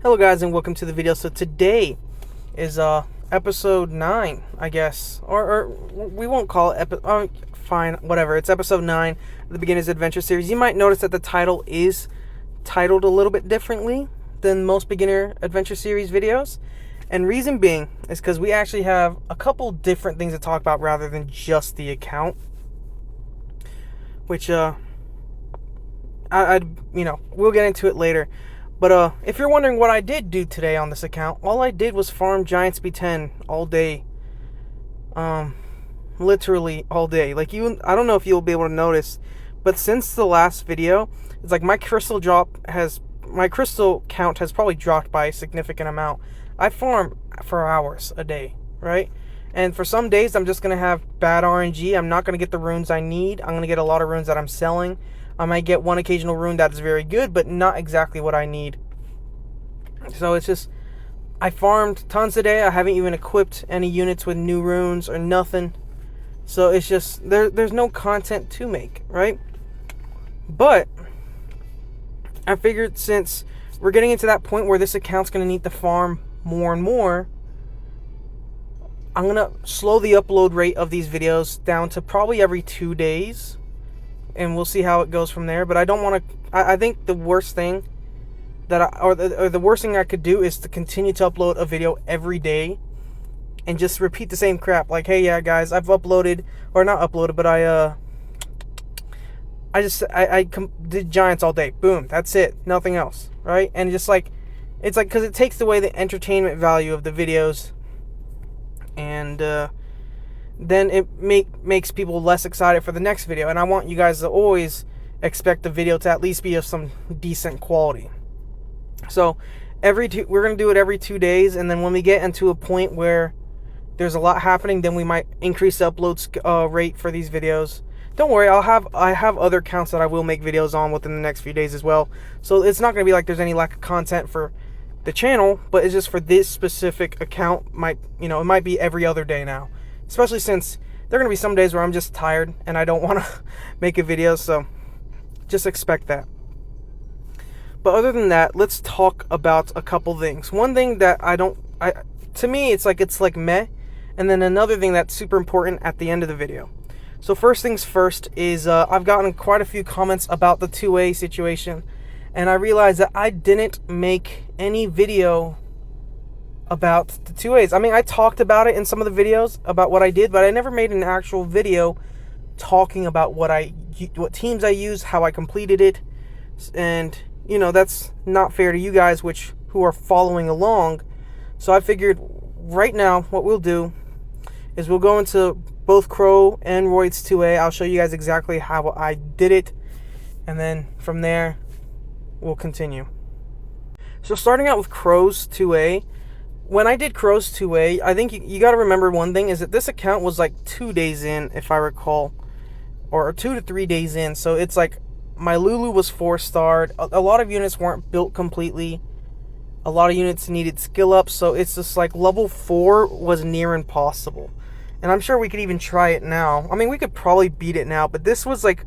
Hello guys and welcome to the video. So today is episode 9, I guess, or we won't call it fine, whatever. It's episode 9 of the Beginner's Adventure series. You might notice that the title is titled a little bit differently than most Beginner Adventure series videos, and reason being is because we actually have a couple different things to talk about rather than just the account, which we'll get into it later. But if you're wondering what I did do today on this account, all I did was farm Giants B10 all day. Literally all day. Like, I don't know if you'll be able to notice, but since the last video, it's like my crystal count has probably dropped by a significant amount. I farm for hours a day, right? And for some days, I'm just going to have bad RNG. I'm not going to get the runes I need. I'm going to get a lot of runes that I'm selling. I might get one occasional rune that is very good, but not exactly what I need. So it's just, I farmed tons today. I haven't even equipped any units with new runes or nothing. So it's just, there's no content to make, right? But I figured since we're getting into that point where this account's going to need to farm more and more, I'm going to slow the upload rate of these videos down to probably every 2 days. And we'll see how it goes from there. But I don't want to. I think the worst thing the worst thing I could do is to continue to upload a video every day, and just repeat the same crap. Like, hey, yeah, guys, I've uploaded, or not uploaded, but I did Giants all day. Boom, that's it. Nothing else, right? And just like, it's like, because it takes away the entertainment value of the videos, and then it makes people less excited for the next video. And I want you guys to always expect the video to at least be of some decent quality. So we're going to do it every 2 days, and then when we get into a point where there's a lot happening, then we might increase the upload rate for these videos. Don't worry, I have other accounts that I will make videos on within the next few days as well. So it's not going to be like there's any lack of content for the channel, but it's just for this specific account, it might be every other day now. Especially since there are going to be some days where I'm just tired and I don't want to make a video, so just expect that. But other than that, let's talk about a couple things. One thing that to me, it's like meh, and then another thing that's super important at the end of the video. So first things first is I've gotten quite a few comments about the 2A situation, and I realized that I didn't make any video about the 2A's. I mean, I talked about it in some of the videos about what I did, but I never made an actual video talking about what teams I used, how I completed it, and that's not fair to you guys who are following along. So I figured right now what we'll do is we'll go into both Crow and Royd's 2A. I'll show you guys exactly how I did it, and then from there we'll continue. So starting out with Crow's 2A, when I did Crow's 2A, I think you got to remember one thing, is that this account was like 2 days in, if I recall, or 2 to 3 days in. So it's like my Lulu was 4-starred. A lot of units weren't built completely. A lot of units needed skill ups. So it's just like level 4 was near impossible. And I'm sure we could even try it now. I mean, we could probably beat it now, but this was like,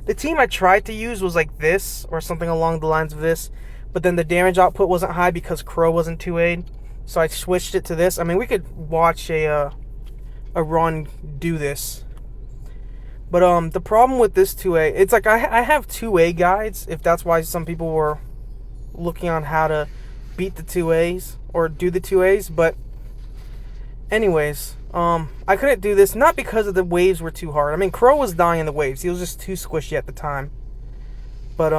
the team I tried to use was like this, or something along the lines of this. But then the damage output wasn't high because Crow wasn't 2A'd. So I switched it to this. I mean, we could watch a run do this. But the problem with this 2A, it's like I have 2A guides, if that's why some people were looking on how to beat the 2A's or do the 2A's. But anyways, I couldn't do this, not because of the waves were too hard. I mean, Crow was dying in the waves. He was just too squishy at the time. But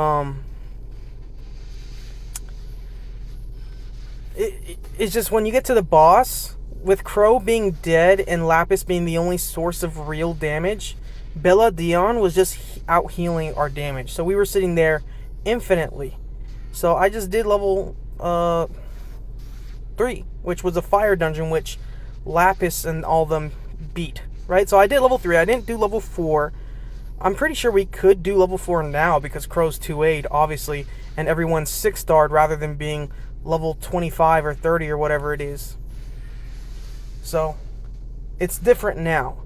it's just when you get to the boss, with Crow being dead and Lapis being the only source of real damage, Bella Dion was just out healing our damage. So we were sitting there infinitely. So I just did level 3, which was a fire dungeon, which Lapis and all them beat, right? So I did level 3. I didn't do level 4. I'm pretty sure we could do level 4 now because Crow's 2A'd, obviously, and everyone's 6-starred rather than being level 25 or 30 or whatever it is. So it's different now,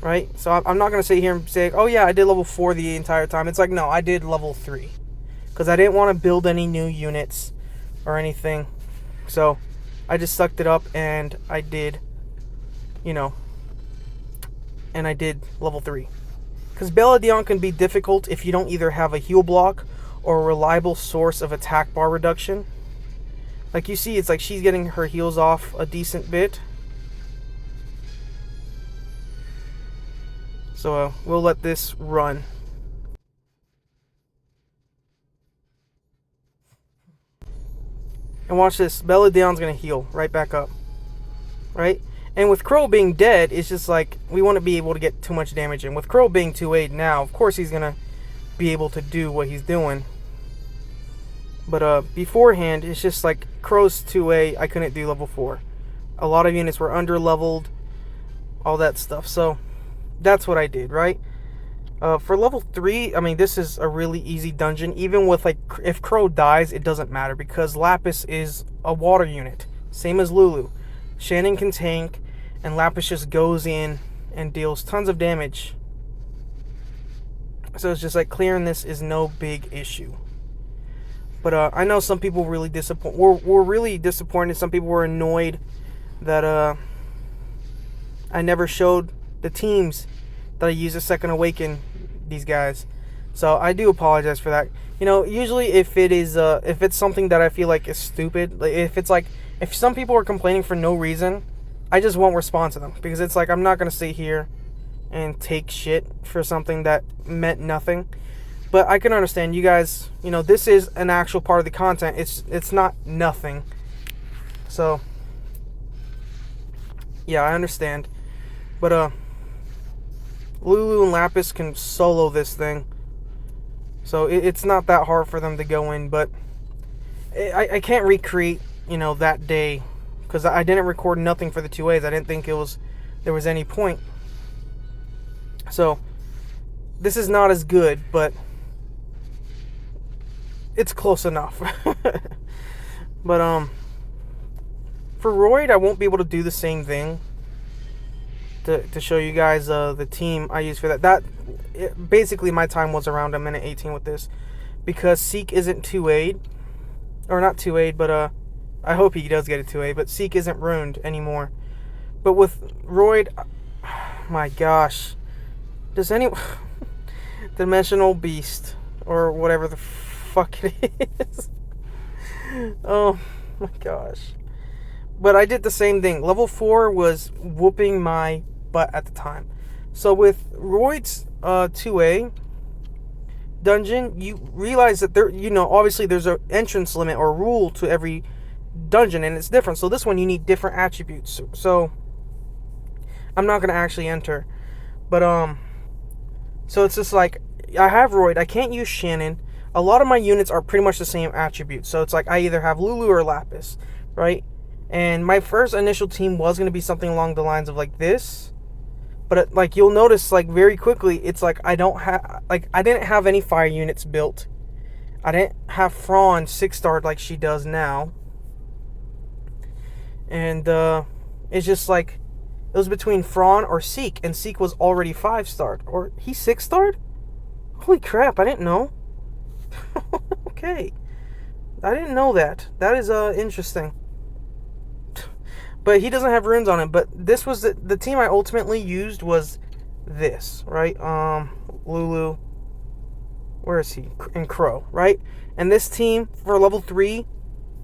right? So I'm not going to sit here and say, oh yeah, I did level 4 the entire time. It's like, no, I did level 3 because I didn't want to build any new units or anything. So I just sucked it up and I did, and I did level 3. Because Belladon can be difficult if you don't either have a heal block or a reliable source of attack bar reduction. Like you see, it's like she's getting her heals off a decent bit. So we'll let this run. And watch this. Belladon's going to heal right back up. Right? And with Crow being dead, it's just like we wouldn't be able to get too much damage in. With Crow being 2A now, of course he's going to be able to do what he's doing. But beforehand, it's just like Crow's 2A, I couldn't do level 4. A lot of units were under-leveled, all that stuff. So that's what I did, right? For level 3, I mean, this is a really easy dungeon. Even with, like, if Crow dies, it doesn't matter because Lapis is a water unit. Same as Lulu. Shannon can tank, and Lapis just goes in and deals tons of damage. So it's just like clearing this is no big issue. But I know some people really were really disappointed. Some people were annoyed that I never showed the teams that I use a Second Awaken these guys. So I do apologize for that. Usually if it's something that I feel like is stupid, like if some people are complaining for no reason, I just won't respond to them because it's like I'm not gonna sit here and take shit for something that meant nothing. But I can understand you guys. This is an actual part of the content. It's not nothing. So yeah, I understand. But Lulu and Lapis can solo this thing. So it's not that hard for them to go in, but I can't recreate, that day. Because I didn't record nothing for the 2A's. I didn't think there was any point. So this is not as good, but it's close enough. But for Royd, I won't be able to do the same thing. To show you guys the team I use for that. Basically my time was around a minute 18 with this, because Seek isn't 2A'd, or not 2A'd, but I hope he does get a 2A. But Seek isn't ruined anymore. But with Royd, my gosh, does anyone Dimensional Beast or whatever the fuck it is? Oh my gosh. But I did the same thing. Level 4 was whooping my butt at the time. So with Royd's 2A dungeon, you realize that obviously there's an entrance limit or rule to every dungeon, and it's different. So this one you need different attributes. So I'm not gonna actually enter. But so it's just like I have Royd, I can't use Shannon. A lot of my units are pretty much the same attributes. So it's like I either have Lulu or Lapis, right? And my first initial team was going to be something along the lines of like this. But like you'll notice, like very quickly, it's like I didn't have any fire units built. I didn't have Fran 6-starred like she does now. And it's just like it was between Fran or Seek, and Seek was already 5-starred. Or he's 6-starred? Holy crap, I didn't know. Okay. I didn't know that. That is interesting. But he doesn't have runes on him. But this was the team I ultimately used was this, right? Lulu. Where is he? And Crow, right? And this team for level 3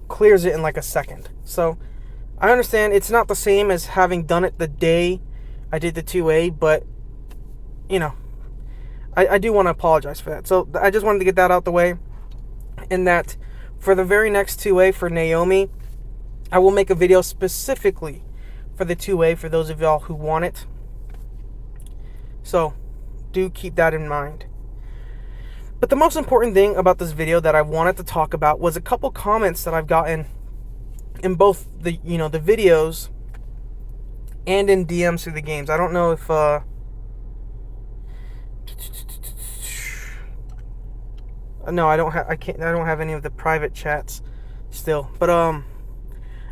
clears it in like a second. So I understand it's not the same as having done it the day I did the 2A, but I do want to apologize for that. So I just wanted to get that out the way. And that for the very next 2A for Naomi, I will make a video specifically for the 2A for those of y'all who want it. So do keep that in mind. But the most important thing about this video that I wanted to talk about was a couple comments that I've gotten in both the the videos and in DMs through the games. I don't know if no, I don't have any of the private chats still. But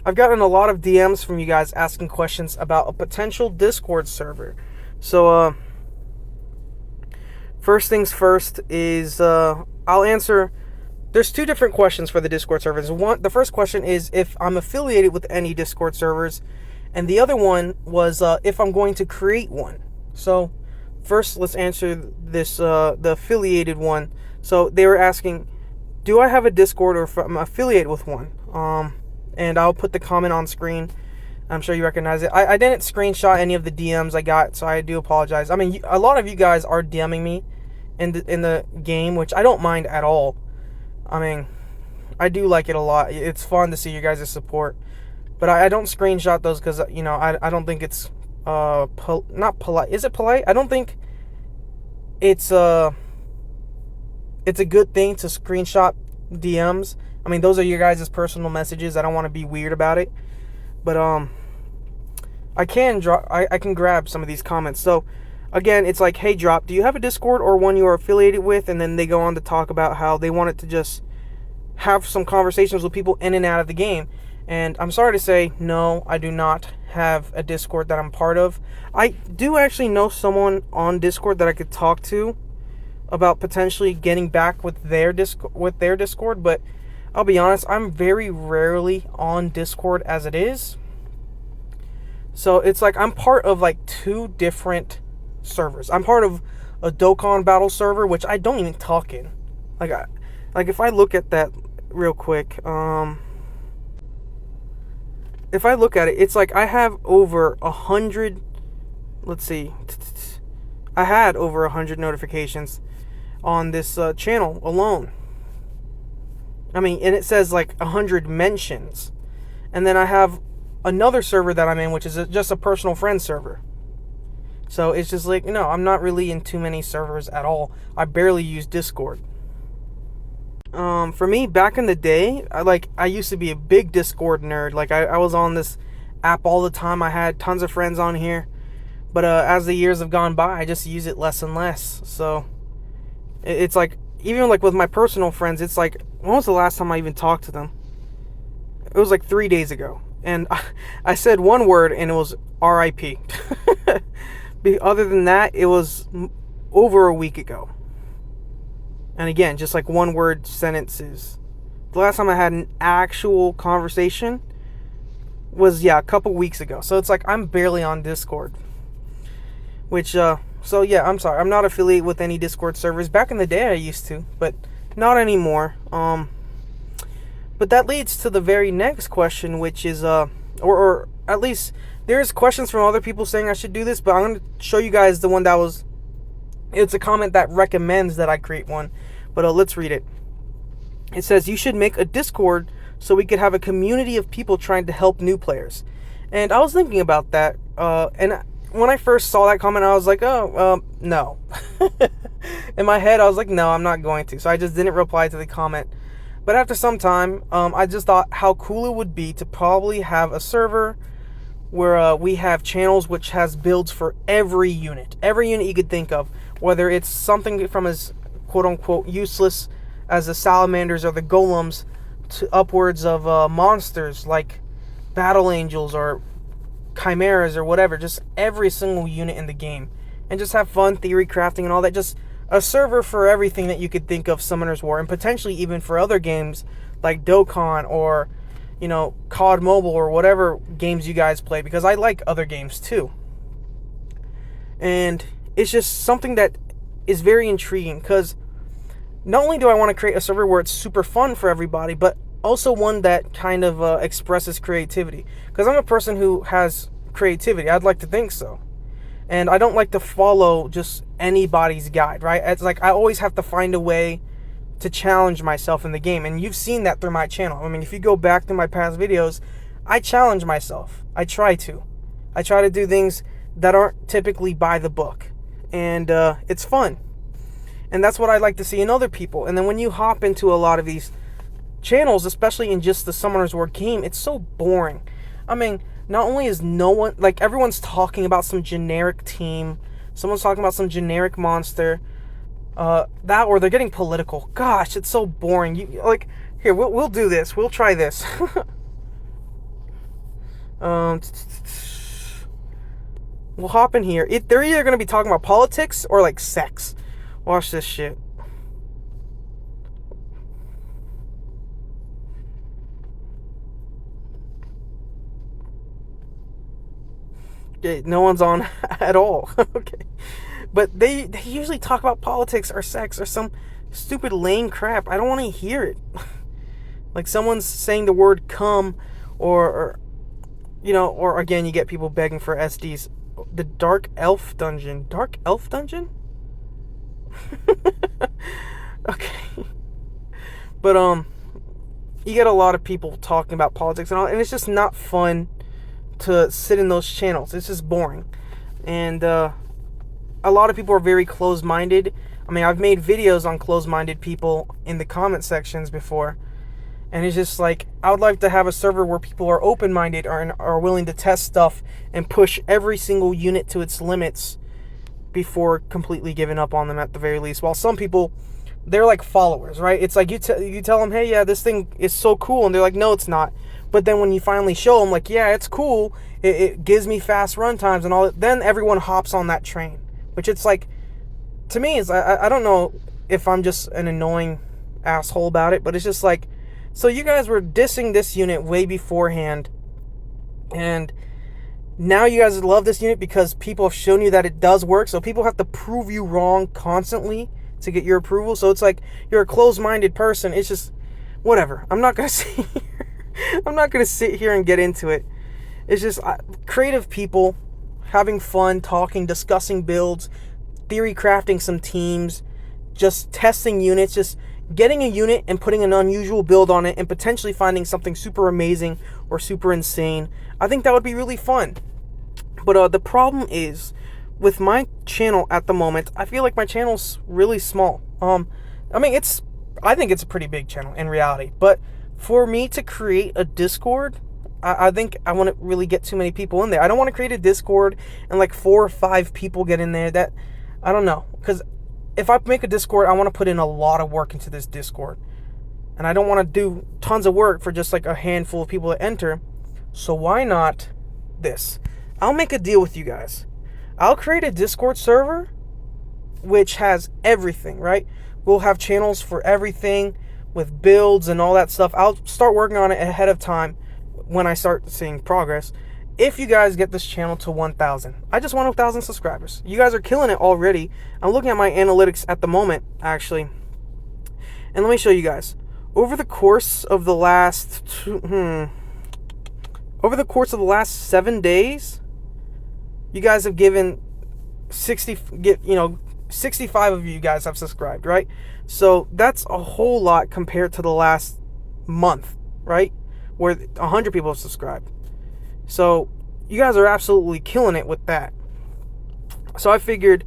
I've gotten a lot of DMs from you guys asking questions about a potential Discord server. So first things first is I'll answer there's two different questions for the Discord servers. The first question is if I'm affiliated with any Discord servers, and the other one was if I'm going to create one. So first, let's answer this, the affiliated one. So they were asking, do I have a Discord or if I'm affiliated with one? And I'll put the comment on screen. I'm sure you recognize it. I didn't screenshot any of the DMs I got, so I do apologize. I mean, a lot of you guys are DMing me in the game, which I don't mind at all. I mean, I do like it a lot. It's fun to see you guys' support. But I don't screenshot those because, you know, I don't think it's not polite. Is it polite? I don't think it's a good thing to screenshot DMs. I mean, those are your guys' personal messages. I don't want to be weird about it. But I can grab some of these comments. So again, it's like, hey, Drop, do you have a Discord or one you are affiliated with? And then they go on to talk about how they wanted to just have some conversations with people in and out of the game. And I'm sorry to say, no, I do not have a Discord that I'm part of. I do actually know someone on Discord that I could talk to about potentially getting back with their Discord, but I'll be honest, I'm very rarely on Discord as it is. So it's like I'm part of like two different servers. I'm part of a Dokkan battle server, which I don't even talk in. Like if I look at that real quick, if I look at it, it's like I have over 100. Let's see, I had over 100 notifications on this channel alone. I mean, and it says like 100 mentions. And then I have another server that I'm in, which is just a personal friend server. So it's just like, you know, I'm not really in too many servers at all. I barely use Discord. For me, back in the day, I used to be a big Discord nerd. Like, I was on this app all the time. I had tons of friends on here. But as the years have gone by, I just use it less and less. So it's like, even like with my personal friends, it's like, when was the last time I even talked to them? It was like 3 days ago. And I said one word and it was RIP. Other than that, it was over a week ago. And again, just like one word sentences. The last time I had an actual conversation was, a couple weeks ago. So it's like I'm barely on Discord. Which, so yeah, I'm sorry. I'm not affiliated with any Discord servers. Back in the day I used to, but not anymore. But that leads to the very next question, which is, or at least there's questions from other people saying I should do this, but I'm going to show you guys the one that was, it's a comment that recommends that I create one, but let's read it. It says, you should make a Discord so we could have a community of people trying to help new players. And I was thinking about that, and when I first saw that comment, I was like, no. In my head, I was like, no, I'm not going to. So I just didn't reply to the comment. But after some time, I just thought how cool it would be to probably have a server where we have channels which has builds for every unit you could think of, whether it's something from as quote-unquote useless as the salamanders or the golems to upwards of monsters like battle angels or chimeras or whatever, just every single unit in the game, and just have fun theory crafting and all that. Just a server for everything that you could think of Summoner's War, and potentially even for other games like Dokkan or, you know, COD Mobile or whatever games you guys play, because I like other games too. And it's just something that is very intriguing, because not only do I want to create a server where it's super fun for everybody, but also one that kind of expresses creativity, because I'm a person who has creativity. I'd like to think so. And I don't like to follow just anybody's guide, right? It's like I always have to find a way to challenge myself in the game. And you've seen that through my channel. I mean, if you go back to my past videos, I challenge myself. I try to do things that aren't typically by the book. And it's fun. And that's what I like to see in other people. And then when you hop into a lot of these channels, especially in just the Summoner's War game, it's so boring. I mean, not only is no one, like, everyone's talking about some generic team, someone's talking about some generic monster, that, or they're getting political. Gosh, it's so boring. You, like, here, we'll do this. We'll try this. We'll hop in here. They're either going to be talking about politics or, like, sex. Watch this shit. No one's on at all. Okay. But they usually talk about politics or sex or some stupid lame crap. I don't want to hear it. Like someone's saying the word cum, or or again, you get people begging for SDs. The Dark Elf Dungeon. Dark Elf Dungeon? Okay. But, you get a lot of people talking about politics and all, and it's just not fun to sit in those channels. It's just boring. And, a lot of people are very closed-minded. I mean, I've made videos on closed-minded people in the comment sections before. And it's just like, I would like to have a server where people are open-minded and are willing to test stuff and push every single unit to its limits before completely giving up on them at the very least. While some people, they're like followers, right? It's like you tell them, hey, yeah, this thing is so cool. And they're like, no, it's not. But then when you finally show them, like, yeah, it's cool. It gives me fast run times and all that. Then everyone hops on that train. Which it's like, to me, is I don't know if I'm just an annoying asshole about it, but it's just like, so you guys were dissing this unit way beforehand, and now you guys love this unit because people have shown you that it does work, so people have to prove you wrong constantly to get your approval. So it's like, you're a closed-minded person. It's just, whatever. I'm not going to sit here and get into it. It's just, creative people having fun, talking, discussing builds, theory crafting some teams, just testing units, just getting a unit and putting an unusual build on it and potentially finding something super amazing or super insane. I think that would be really fun. But the problem is, with my channel at the moment, I feel like my channel's really small. I mean, I think it's a pretty big channel in reality, but for me to create a Discord, I think I wouldn't really get too many people in there. I don't want to create a Discord and like 4 or 5 people get in there. That, I don't know. Because if I make a Discord, I want to put in a lot of work into this Discord. And I don't want to do tons of work for just like a handful of people to enter. So why not this? I'll make a deal with you guys. I'll create a Discord server which has everything, right? We'll have channels for everything with builds and all that stuff. I'll start working on it ahead of time when I start seeing progress. If you guys get this channel to 1,000, I just want 1,000 subscribers. You guys are killing it already. I'm looking at my analytics at the moment, actually, and let me show you guys. Over the course of the last 7 days, you guys have given 65 of you guys have subscribed, right? So that's a whole lot compared to the last month, right? Where 100 people have subscribed. So you guys are absolutely killing it with that. So I figured,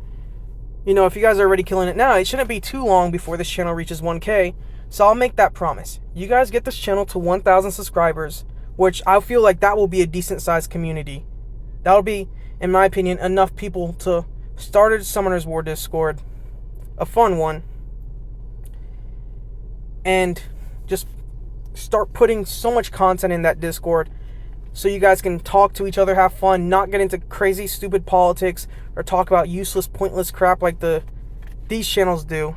if you guys are already killing it now, it shouldn't be too long before this channel reaches 1K. So I'll make that promise. You guys get this channel to 1,000 subscribers, which I feel like that will be a decent sized community. That'll be, in my opinion, enough people to start a Summoners War Discord, a fun one, and just start putting so much content in that Discord so you guys can talk to each other, have fun, not get into crazy stupid politics or talk about useless, pointless crap like these channels do.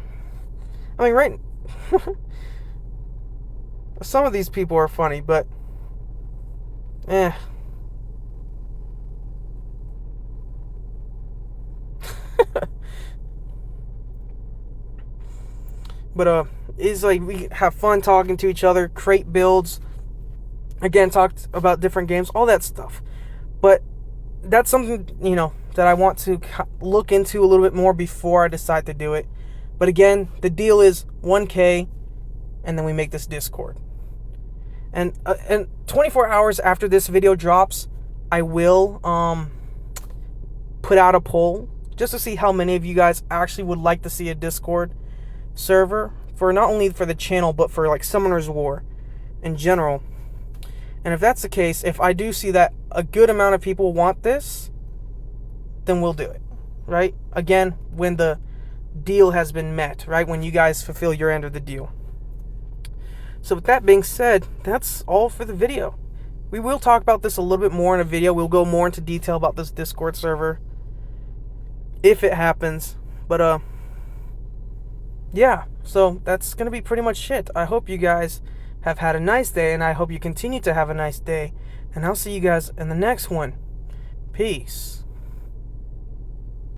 I mean, right, some of these people are funny, but But it's like we have fun talking to each other, create builds, again, talk about different games, all that stuff. But that's something, that I want to look into a little bit more before I decide to do it. But again, the deal is 1K, and then we make this Discord. And 24 hours after this video drops, I will put out a poll just to see how many of you guys actually would like to see a Discord server for not only for the channel but for like Summoners War in general. And if that's the case, if I do see that a good amount of people want this, then we'll do it, right? Again, when the deal has been met, right? When you guys fulfill your end of the deal. So with that being said, that's all for the video. We will talk about this a little bit more in a video. We'll go more into detail about this Discord server if it happens. But yeah, so that's going to be pretty much it. I hope you guys have had a nice day, and I hope you continue to have a nice day. And I'll see you guys in the next one. Peace.